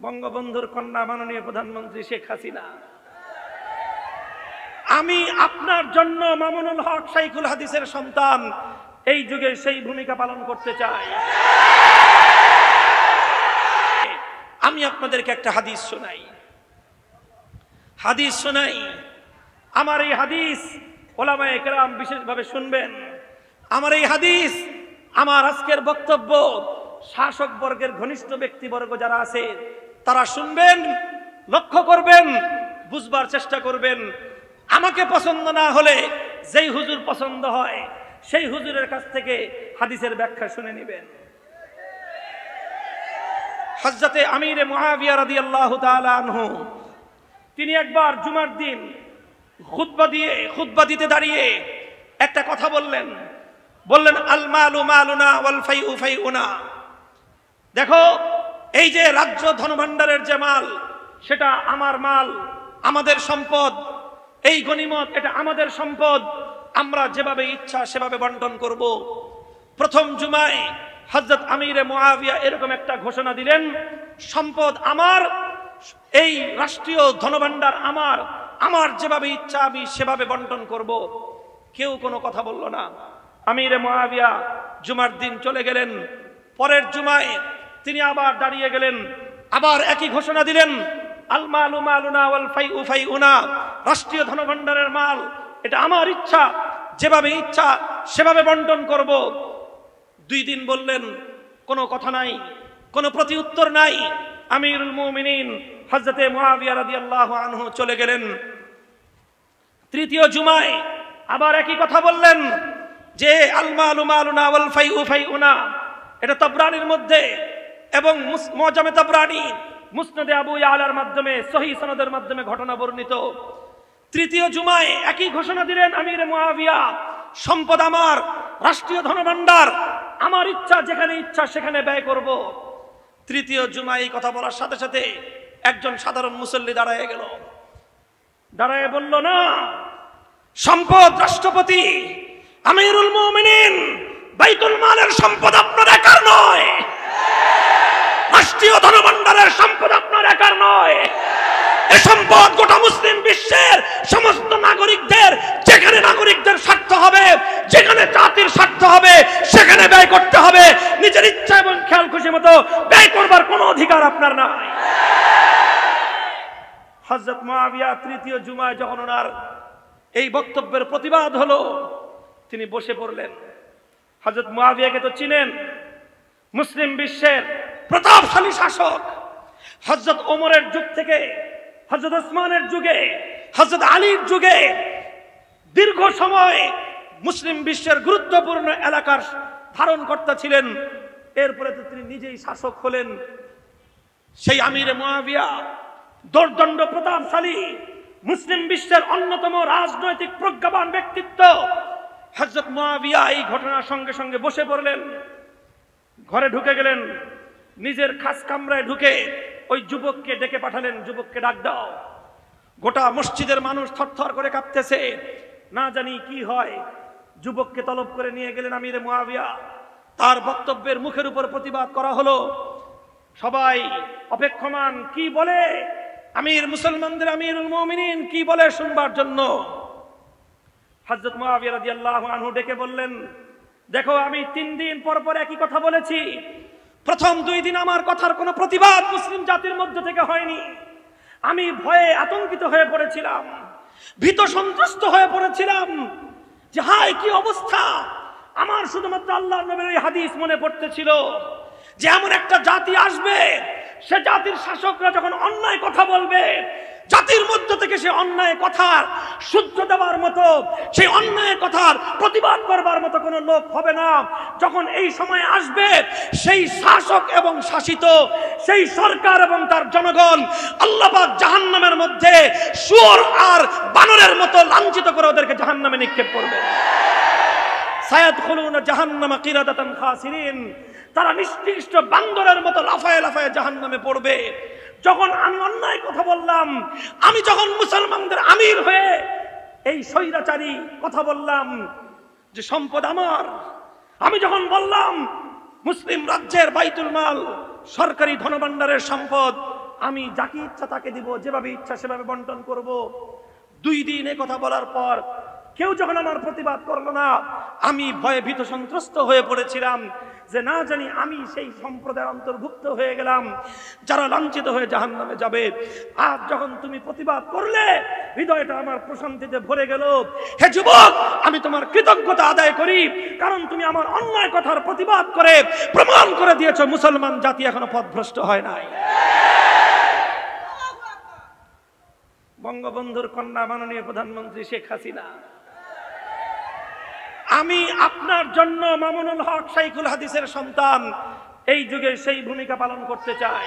বঙ্গবন্ধুর কন্যা মাননীয় প্রধানমন্ত্রী শেখ হাসিনা। আমি আপনার জন্য মামুনুল হক শাইখুল হাদিসের সন্তান এই যুগে সেই ভূমিকা পালন করতে চাই। আমি আপনাদেরকে একটা হাদিস শোনাই। আমার এই হাদিস ওলামায়ে কেরাম বিশেষভাবে শুনবেন। আমার এই হাদিস, আমার আজকের বক্তব্য শাসক বর্গের ঘনিষ্ঠ ব্যক্তিবর্গ যারা আছে তারা শুনবেন, লক্ষ্য করবেন, বুঝবার চেষ্টা করবেন। আমাকে পছন্দ না হলে যেই হুজুর পছন্দ হয় সেই হুজুরের কাছ থেকে হাদিসের ব্যাখ্যা শুনে নেবেন। হযরতে আমিরে মুআবিয়া রাদিয়াল্লাহু তাআলা আনহু তিনি একবার জুমার দিন খুতবা দিতে দাঁড়িয়ে একটা কথা বললেন আল মালু মালুনা ওয়াল ফাইউ ফাইউনা। দেখো, এই যে রাজ্য ধনভাণ্ডারের যে মাল, সেটা আমার মাল, আমাদের সম্পদ। এই গনিমত, এটা আমাদের সম্পদ। আমরা যেভাবে ইচ্ছা সেভাবে বন্টন করব। প্রথম জুমায় হযরত আমিরে মুআবিয়া এরকম একটা ঘোষণা দিলেন, সম্পদ আমার, এই রাষ্ট্রীয় ধনভাণ্ডার আমার যেভাবে ইচ্ছা আমি সেভাবে বন্টন করব। কেউ কোনো কথা বলল না। আমিরে মুআবিয়া জুমার দিন চলে গেলেন। পরের জুমায় তিনি আবার দাঁড়িয়ে গেলেন, আবার একই ঘোষণা দিলেন, আল মালু মালুনা ওয়াল ফাইউ ফাইউনা। রাষ্ট্রীয় ধনভাণ্ডারের মাল, এটা আমার ইচ্ছা, যেভাবে ইচ্ছা সেভাবে বন্টন করব। 2 দিন বললেন, কোনো কথা নাই, কোনো প্রতি উত্তর নাই। আমিরুল মুমিনিন হযরতে মুআবিয়া রাদিয়াল্লাহু আনহু চলে গেলেন। তৃতীয় জুমায় আবার একই কথা বললেন যে আল মালু মালুনা ওয়াল ফাইউ ফাইউনা। এটা তাবরানির মধ্যে এবং মুআজামে তাবরানি, মুসনাদে আবু ইয়ালার মাধ্যমে, সহিহ সনদের মাধ্যমে ঘটনা বর্ণিত। তৃতীয় জুমায় একই ঘোষণা দিলেন আমিরে মুআবিয়া, সম্পদ আমার, রাষ্ট্রীয় ধনভাণ্ডার আমার, ইচ্ছা যেখানে ইচ্ছা সেখানে ব্যয় করব। তৃতীয় জুমায় এই কথা বলার সাথে সাথে একজন সাধারণ মুসল্লি দাঁড়ায় বলল, না, সম্পদ রাষ্ট্রপতি আমিরুল মুমিনিন বাইতুল মালের সম্পদ আপনার একার নয়, রাষ্ট্রীয় ধনভাণ্ডারের সম্পদ আপনার একার নয়। এ সম্পদ গোটা মুসলিম বিশ্বের সমস্ত নাগরিকদের। যেখানে নাগরিকদের স্বার্থ হবে, যেখানে জাতির স্বার্থ হবে, সেখানে ব্যয় করতে হবে। নিজের ইচ্ছা এবং খেয়াল খুশি মতো ব্যয় করবার কোনো অধিকার আপনার নাই। হযরত মুআবিয়া তৃতীয় জুমায় যখন ওনার এই বক্তব্যের প্রতিবাদ হলো, তিনি বসে পড়লেন। হযরত মুআবিয়াকে তো চিনেন, মুসলিম বিশ্বের প্রতাপশালী শাসক। হযরত ওমরের যুগ থেকে, হযরত ওসমানের যুগে, হযরত আলীর যুগে দীর্ঘ সময় মুসলিম বিশ্বের গুরুত্বপূর্ণ এলাকার ধারণকর্তা ছিলেন। এরপরে তো তিনি নিজেই শাসক হলেন। সেই আমিরে মুআবিয়া দোর্দণ্ড প্রতাপশালী, মুসলিম বিশ্বের অন্যতম রাজনৈতিক প্রজ্ঞাবান ব্যক্তিত্ব। হযরত মুআবিয়া এই ঘটনার সঙ্গে সঙ্গে বসে পড়লেন, ঘরে ঢুকে গেলেন। নিজের খাস কামরায় ঢুকে ওই যুবককে ডেকে পাঠালেন, যুবককে ডাক দাও। গোটা মসজিদের মানুষ থরথর করে কাঁপতেছে, না জানি কি হয়। যুবককে তলব করে নিয়ে গেলেন আমিরে মুআবিয়া। তার বক্তব্যের মুখের উপর প্রতিবাদ করা হলো। সবাই অপেক্ষমান, কি বলে মুসলমানদের আমিরুল মুমিনিন কি বলে শুনবার জন্য। হযরত মুআবিয়া রাদিয়াল্লাহু আনহু ডেকে বললেন, দেখো, আমি 3 দিন পর পর একই কথা বলেছি। প্রথম 2 দিন আমার কথার কোনো প্রতিবাদ মুসলিম জাতির মধ্যে থেকে হয়নি। আমি ভয়ে আতঙ্কিত হয়ে পড়েছিলাম, ভীত সন্ত্রস্ত হয়ে পড়েছিলাম যে হায় কি অবস্থা। আমার শুধুমাত্র আল্লাহর নবীর এই হাদিস মনে পড়তেছিল যে এমন একটা জাতি আসবে, সে জাতির শাসকরা যখন অন্যায় কথা বলবে, জাতির মধ্য থেকে সে অন্যায় কথার শুদ্ধ দেওয়ার মতো, সেই অন্যায় কথার প্রতিবাদ করবার মতো কোনো লোক হবে না। যখন এই সময় আসবে, সেই শাসক এবং শাসিত, সেই সরকার এবং তার জনগণ আল্লাহ পাক জাহান্নামের মধ্যে শুয়োর আর বানরের মতো লাঞ্ছিত করে ওদেরকে জাহান্নামে নিক্ষেপ করবে। সায়াদখুলুনা জাহান্নামা কিরাদাতান খাসিরিন। তারা নিষ্কৃষ্ট বান্দরের মতো লাফায় লাফায় জাহান্নামে পড়বে। যখন আমি অন্যায় কথা বললাম, আমি যখন মুসলমানদের আমির হয়ে এই স্বৈরাচারী কথা বললাম যে সম্পদ আমার, আমি যখন বললাম মুসলিম রাজ্যের বাইতুল মাল, সরকারি ধনভাণ্ডারের সম্পদ আমি যাকে ইচ্ছা তাকে দিব, যেভাবে ইচ্ছা সেভাবে বন্টন করব। 2 দিন এ কথা বলার পর কেউ যখন আমার প্রতিবাদ করলো না, আমি ভয়ে ভীত সন্ত্রস্ত হয়ে পড়েছিলাম যে না জানি আমি সেই সম্প্রদায়ের অন্তর্ভুক্ত হয়ে গেলাম যারা লাঞ্ছিত হয়ে জাহান্নামে যাবে। আজ যখন তুমি প্রতিবাদ করলে হৃদয়টা আমার প্রশান্তিতে ভরে গেল। হে যুবক, আমি তোমার কৃতজ্ঞতা আদায় করি, কারণ তুমি আমার অন্যায় কথার প্রতিবাদ করে প্রমাণ করে দিয়েছো মুসলমান জাতি এখনো পথভ্রষ্ট হয় নাই। বঙ্গবন্ধুর কন্যা মাননীয় প্রধানমন্ত্রী শেখ হাসিনা, আমি আপনার জন্য মামুনুল হক শাইখুল হাদিসের সন্তান এই যুগে সেই ভূমিকা পালন করতে চাই।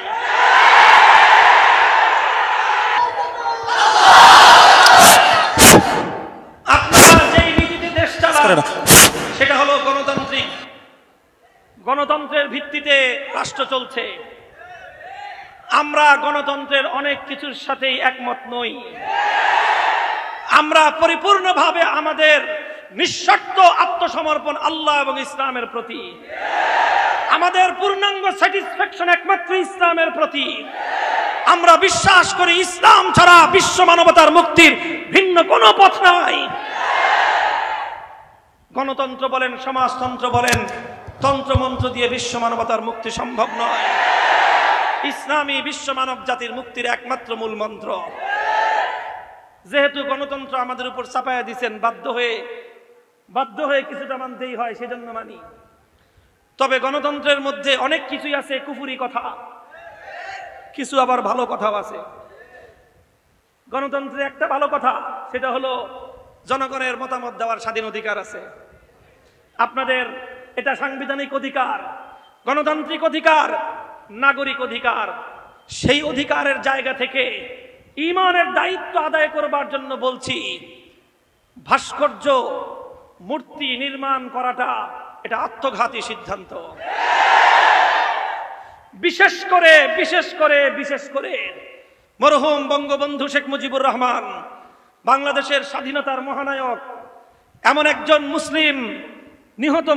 আপনারা যেই নীতিতে দেশ চালান সেটা হলো গণতান্ত্রিক, গণতন্ত্রের ভিত্তিতে রাষ্ট্র চলছে। আমরা গণতন্ত্রের অনেক কিছুর সাথেই একমত নই। আমরা পরিপূর্ণভাবে আমাদের নিঃশর্ত আত্মসমর্পণ আল্লাহ এবং ইসলামের প্রতি, আমাদের পূর্ণাঙ্গ স্যাটিসফ্যাকশন একমাত্র ইসলামের প্রতি। আমরা বিশ্বাস করি ইসলাম ছাড়া বিশ্ব মানবতার মুক্তির ভিন্ন কোনো পথ নাই। গণতন্ত্র বলেন, সমাজতন্ত্র বলেন, তন্ত্রমন্ত্র দিয়ে বিশ্ব মানবতার মুক্তি সম্ভব নয়। ইসলামী বিশ্ব মানব জাতির মুক্তির একমাত্র মূল মন্ত্র। যেহেতু গণতন্ত্র আমাদের উপর চাপায়া দিচ্ছেন, বাধ্য হয়ে কিছুটা মানতেই হয়, সেজন্য মানি। তবে গণতন্ত্রের মধ্যে অনেক কিছুই আছে কুফুরি কথা, কিছু আবার ভালো কথাও আছে। গণতন্ত্রের একটা ভালো কথা, সেটা হলো জনগণের মতামত দেওয়ার স্বাধীন অধিকার আছে। আপনাদের এটা সাংবিধানিক অধিকার, গণতান্ত্রিক অধিকার, নাগরিক অধিকার। সেই অধিকারের জায়গা থেকে ঈমানের দায়িত্ব আদায় করবার জন্য বলছি, ভাস্কর্য মূর্তি নির্মাণ করাটা এটা আত্মঘাতী সিদ্ধান্ত। বিশেষ করে মরহুম বঙ্গবন্ধু শেখ মুজিবুর রহমান, বাংলাদেশের স্বাধীনতার মহানায়ক, এমন একজন মুসলিম নিহত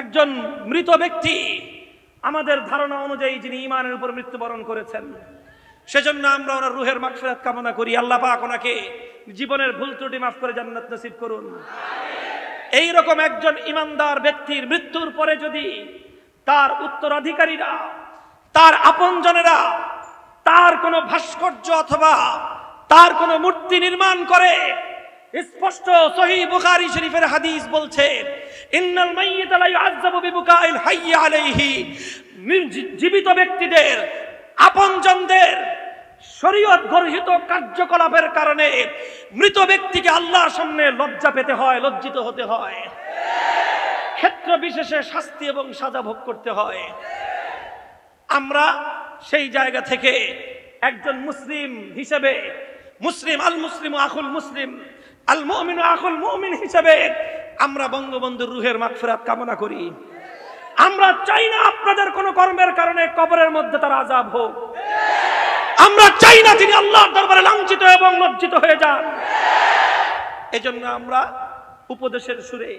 একজন মৃত ব্যক্তি, আমাদের ধারণা অনুযায়ী যিনি ঈমানের উপর মৃত্যুবরণ করেছেন। সেজন্য আমরা ওনার রুহের মাগফিরাত কামনা করি। আল্লাহ পাক ওনাকে জীবনের ভুল ত্রুটি মাফ করে জান্নাত নসিব করুন। এই রকম একজন ঈমানদার ব্যক্তির মৃত্যুর পরে যদি তার উত্তরাধিকারীরা, তার আপনজনেরা তার কোনো ভাস্কর্য অথবা তার কোনো মূর্তি নির্মাণ করে, স্পষ্ট সহিহ বুখারী শরীফের হাদিস বলছে, ইন্নাল মাইয়িতা লা ইউআযাবু বিবুকাইল হাইয়্যি আলাইহি, জীবিত ব্যক্তিদের, আপনজনদের শরীয়ত গর্হিত কার্যকলাপের কারণে মৃত ব্যক্তিকে আল্লাহর সামনে লজ্জা পেতে হয়, লজ্জিত হতে হয়, ক্ষেত্র বিশেষে শাস্তি এবং সাজা ভোগ করতে হয়। আমরা সেই জায়গা থেকে একজন মুসলিম হিসেবে, মুসলিম আল মুসলিম আখুল মুসলিম আল মুমিন আখুল মুমিন হিসেবে আমরা বঙ্গবন্ধুর রুহের মাগফিরাত কামনা করি। আমরা চাই না আপনাদের কোন কর্মের কারণে কবরের মধ্যে তার আযাব হোক। আমরা চাই না তিনি আল্লাহর দরবারে লাঞ্ছিত এবং লজ্জিত হয়ে যান। এজন্য আমরা উপদেশের সুরে,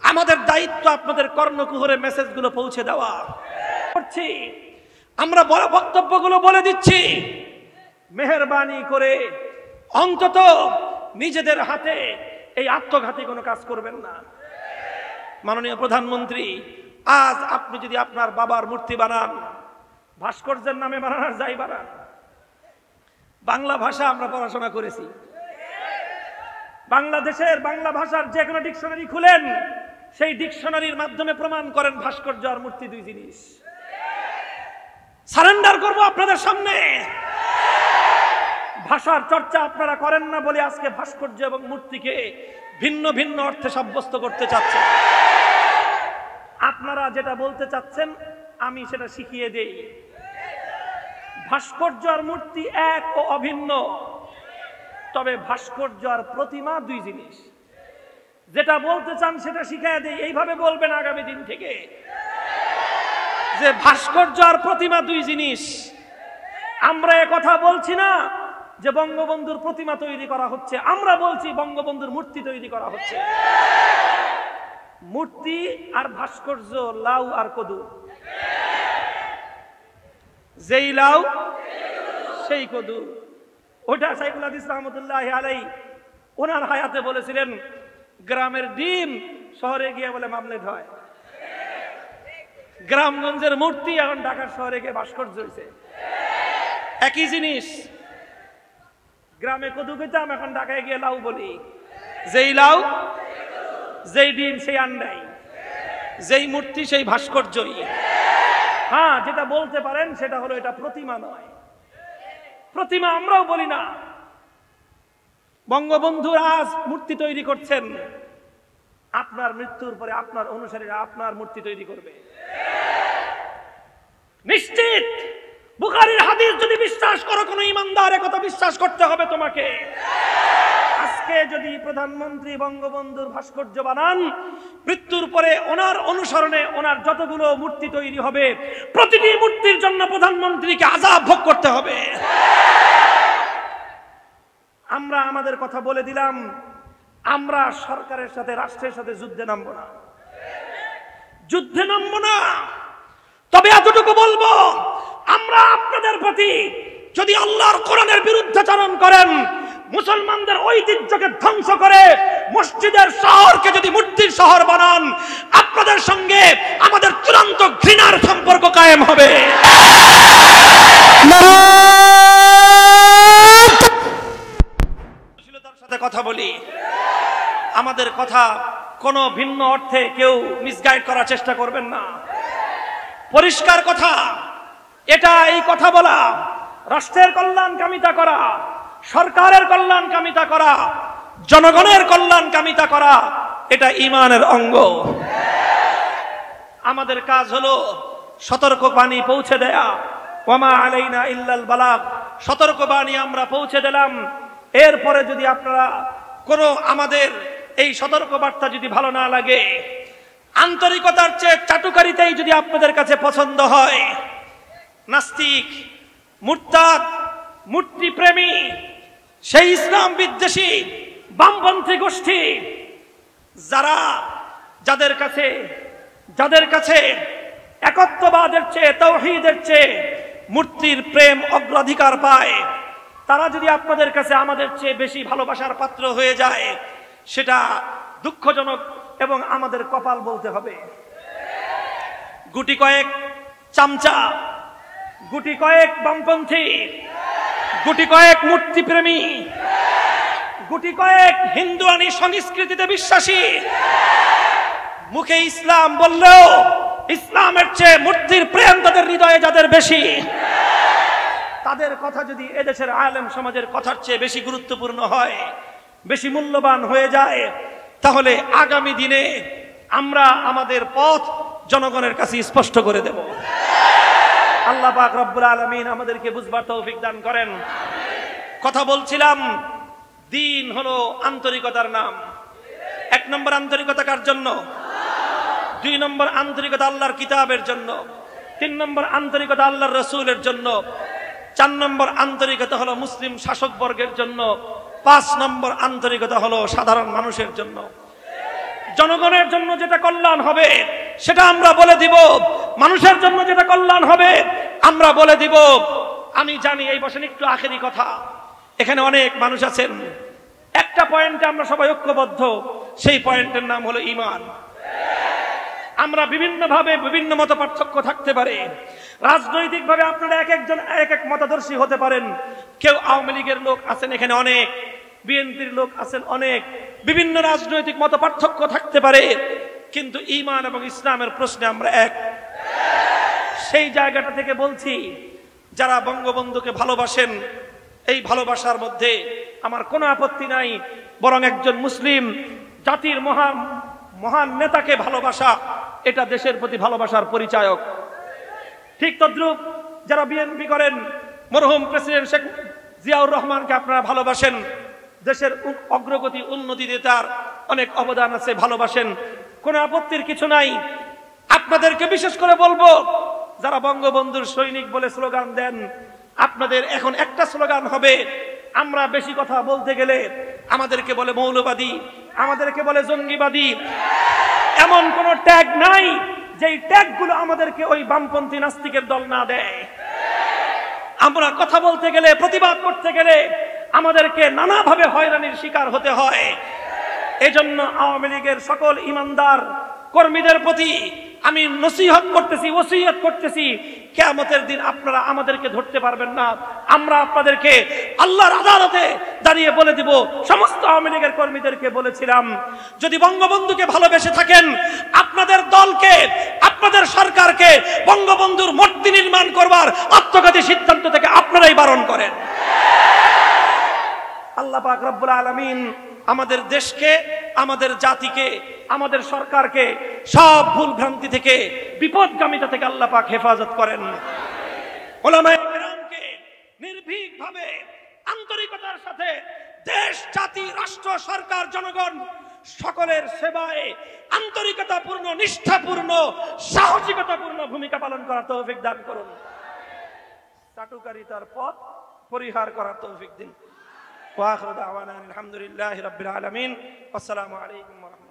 আমাদের দায়িত্ব আপনাদের কর্ণকুহরে মেসেজগুলো পৌঁছে দেওয়া করছি। আমরা বড় বক্তব্যগুলো বলে দিচ্ছি, মেহেরবানি করে অন্তত নিজেদের হাতে এই আত্মঘাতী কোনো কাজ করবেন না। মাননীয় প্রধানমন্ত্রী, আজ আপনি যদি আপনার বাবার মূর্তি বানান, ভাস্কর্যের নামে বানানোর যাই বানান, বাংলা ভাষা আমরা পড়াশোনা করেছি, বাংলাদেশের বাংলা ভাষার যে কোনো ডিকশনারি খুলেন, সেই ডিকশনারির মাধ্যমে প্রমাণ করেন ভাস্কর্য আর মূর্তি দুই জিনিস। সারেন্ডার করব আপনাদের সামনে। ভাষার চর্চা আপনারা করেন না বলে আজকে ভাস্কর্য এবং মূর্তিকে ভিন্ন ভিন্ন অর্থে সাব্যস্ত করতে চাচ্ছেন। আপনারা যেটা বলতে চাচ্ছেন আমি সেটা শিখিয়ে দেই। ভাস্কর্য আর মূর্তি এক ও অভিন্ন, তবে ভাস্কর্য আর প্রতিমা দুই জিনিস। যেটা বলতে চান সেটা শিখিয়ে দেই, এইভাবে বলবেন আগামী দিন থেকে যে ভাস্কর্য আর প্রতিমা দুই জিনিস। আমরা কথা বলছি না যে বঙ্গবন্ধুর প্রতিমা তৈরি করা হচ্ছে, আমরা বলছি বঙ্গবন্ধুর মূর্তি তৈরি করা হচ্ছে। মূর্তি আর ভাস্কর্য লাউ আর কদু, যেই লাউ সেই কদু। ওটা শাইখুল হাদিস রাহমাতুল্লাহি আলাইহি ওনার হায়াতে বলেছিলেন, গ্রামের ডিম শহরে গিয়ে বলে মামলেট হয়, গ্রামগঞ্জের মূর্তি এখন ঢাকার শহরে গিয়ে ভাস্কর্য হয়েছে। একই জিনিস, গ্রামে কদু খেতাম, এখন ঢাকায় গিয়ে লাউ বলি। যেই লাউ, যেই ডিম সেই আন্ডাই, যেই মূর্তি সেই ভাস্কর্যই। হ্যাঁ, যেটা বলতে পারেন সেটা হলো এটা প্রতিমা নয়। প্রতিমা আমরাও বলি না। বঙ্গবন্ধু আজ মূর্তি তৈরি করছেন, আপনার মৃত্যুর পরে আপনার অনুসারীরা আপনার মূর্তি তৈরি করবে নিশ্চিত। বুখারীর হাদিস যদি বিশ্বাস করো, কোন ইমানদার একথা বিশ্বাস করতে হবে তোমাকে। আজকে যদি প্রধানমন্ত্রী বঙ্গবন্ধুর ভাস্কর্য বানান, মৃত্যুর পরে ওনার অনুসরণে ওনার যতগুলো মূর্তি তৈরি হবে, প্রতিটি মূর্তির জন্য প্রধানমন্ত্রীকে আযাব ভোগ করতে হবে। আমরা আমাদের কথা বলে দিলাম, আমরা সরকারের সাথে, রাষ্ট্রের সাথে যুদ্ধে নামবো না, যুদ্ধে নামবো না। তবে এতটুকু বলবো, আমরা আপনাদের প্রতি যদি আল্লাহর কোরআনের বিরুদ্ধাচরণ করেন, মুসলমানদের ঐতিহ্যকে ধ্বংস করে মসজিদের শহরকে যদি মূর্তির শহর বানান, আপনাদের সঙ্গে আমাদের চূড়ান্ত ঘৃণার সম্পর্ক কায়েম হবে। সাথে কথা বলি, আমাদের কথা কোনো ভিন্ন অর্থে কেউ মিসগাইড করার চেষ্টা করবেন না। পরিষ্কার কথা, এটা এই কথা বলা, রাষ্ট্রের কল্যাণকামিতা করা, সরকারের কল্যাণকামিতা করা, জনগণের কল্যাণকামিতা করা, এটা ঈমানের অঙ্গ। আমাদের কাজ হলো সতর্ক বাণী পৌঁছে দেয়া। ওয়ামা আলাইনা ইল্লাল বালাগ, সতর্ক বাণী আমরা পৌঁছে দিলাম। এরপরে যদি আপনারা কোনো আমাদের এই সতর্ক বার্তা যদি ভালো না লাগে, আন্তরিকতার চেয়ে চাটুকারিতাই যদি আপনাদের কাছে পছন্দ হয়, নাস্তিক, মুরতাদ, মূর্তিপ্রেমী, সেই ইসলাম বিদ্বেষী বামপন্থী গোষ্ঠী যাদের কাছে একত্ববাদের চেয়ে, তাওহীদের চেয়ে মূর্তির প্রেম অগ্রাধিকার পায়, তারা যদি আপনাদের কাছে আমাদের চেয়ে বেশি ভালোবাসার পাত্র হয়ে যায়, সেটা দুঃখজনক এবং আমাদের কপাল বলতে হবে। গুটি কয়েক চামচা, গুটি কয়েক বামপন্থী, গুটি কয়েক মূর্তিপ্রেমী, গুটি কয়েক হিন্দুয়ানি সংস্কৃতিতে বিশ্বাসী, মুখে ইসলাম বললেও ইসলামের চেয়ে মূর্তির প্রেম তাদের হৃদয়ে যাদের বেশি, তাদের কথা যদি এদেশের আলেম সমাজের কথার চেয়ে বেশি গুরুত্বপূর্ণ হয়, বেশি মূল্যবান হয়ে যায়, তাহলে আগামী দিনে আমরা আমাদের পথ জনগণের কাছে স্পষ্ট করে দেব। আল্লাহ পাক রব্বুল আলামিন আমাদেরকে বুঝবার তৌফিক দান করেন। কথা বলছিলাম, দিন হলো আন্তরিকতার নাম। 1 নম্বর আন্তরিকতা কার জন্য? 2 নম্বর আন্তরিকতা আল্লাহর কিতাবের জন্য। 3 নম্বর আন্তরিকতা আল্লাহর রাসূলের জন্য। 4 নম্বর আন্তরিকতা হলো মুসলিম শাসক বর্গের জন্য। 5 নম্বর আন্তরিকতা হলো সাধারণ মানুষের জন্য। জনগণের জন্য যেটা কল্যাণ হবে সেটা আমরা বলে দিব, মানুষের জন্য যেটা কল্যাণ হবে আমরা বলে দিব। আমি জানি এই বসেন একটু আখেরি কথা, এখানে অনেক মানুষ আছেন, একটা পয়েন্টে আমরা সবাই ঐক্যবদ্ধ, সেই পয়েন্টের নাম হলো ঈমান। আমরা বিভিন্নভাবে বিভিন্ন মত পার্থক্য থাকতে পারে, রাজনৈতিকভাবে আপনারা এক একজন এক এক মতাদর্শী হতে পারেন। কেউ আওয়ামী লীগের লোক আছেন এখানে অনেক, বিএনপির লোক আছেন অনেক, বিভিন্ন রাজনৈতিক মত পার্থক্য থাকতে পারে, কিন্তু ঈমান এবং ইসলামের প্রশ্নে আমরা এক। সেই জায়গাটা থেকে বলছি, যারা বঙ্গবন্ধুকে ভালোবাসেন, এই ভালোবাসার মধ্যে আমার কোনো আপত্তি নাই, বরং একজন মুসলিম জাতির মহান নেতাকে ভালোবাসা এটা দেশের প্রতি ভালোবাসার পরিচায়ক। ঠিক তদ্রূপ যারা বিএনপি করেন, মরহুম প্রেসিডেন্ট শেখ জিয়াউর রহমানকে আপনারা ভালোবাসেন, দেশের অগ্রগতি উন্নতিতে তার অনেক অবদান আছে, ভালোবাসেন, কোনো আপত্তির কিছু নাই। আপনাদেরকে বিশেষ করে বলবো, যারা বঙ্গবন্ধুর সৈনিক বলে স্লোগান দেন, আপনাদের এখন একটা স্লোগান হবে, আমরা বেশি কথা বলতে গেলে আমাদেরকে বলে মৌলবাদী, আমাদেরকে বলে জঙ্গিবাদী। এমন কোন ট্যাগ নাই যেই ট্যাগগুলো আমাদেরকে ওই বামপন্থী নাস্তিকের দল না দেয়। আমরা কথা বলতে গেলে, প্রতিবাদ করতে গেলে আমাদেরকে নানাভাবে হয়রানির শিকার হতে হয়। এজন্য আওয়ামী লীগের সকল ইমানদার কর্মীদের প্রতি আমি নসিহত করতেছি, ওসিয়ত করতেছি, কিয়ামতের দিন আপনারা আমাদেরকে ধরতে পারবেন না। আমরা আপনাদেরকে আল্লাহর আদালতে দাঁড়িয়ে বলে দিব, সমস্ত আওয়ামী লীগের কর্মীদেরকে বলেছিলাম, যদি বঙ্গবন্ধুকে ভালোবেসে থাকেন, আপনাদের দলকে, আপনাদের সরকারকে বঙ্গবন্ধুর মূর্তি নির্মাণ করবার আত্মঘাতী সিদ্ধান্ত থেকে আপনারাই বারণ করেন। আল্লাহ পাক রব্বুল আলামিন আমাদের দেশকে, আমাদের জাতিকে, আমাদের সরকারকে সব ভুল ভ্রান্তি থেকে, বিপদগামিতা থেকে আল্লাহ পাক হেফাজত করেন। উলামায়ে কেরামকে নির্ভীকভাবে, আন্তরিকতার সাথে দেশ, জাতি, রাষ্ট্র, সরকার, জনগণ সকলের সেবায় আন্তরিকতাপূর্ণ, নিষ্ঠাপূর্ণ, সাহসিকতাপূর্ণ ভূমিকা পালন করার তৌফিক দান করুন। চাটুকারিতার পথ পরিহার করার তৌফিক দিন। ওয়া আখিরু দাওয়ানা আলহামদুলিল্লাহি রাব্বিল আলামিন। আসসালামু আলাইকুম ওয়া রাহমাতুল্লাহ।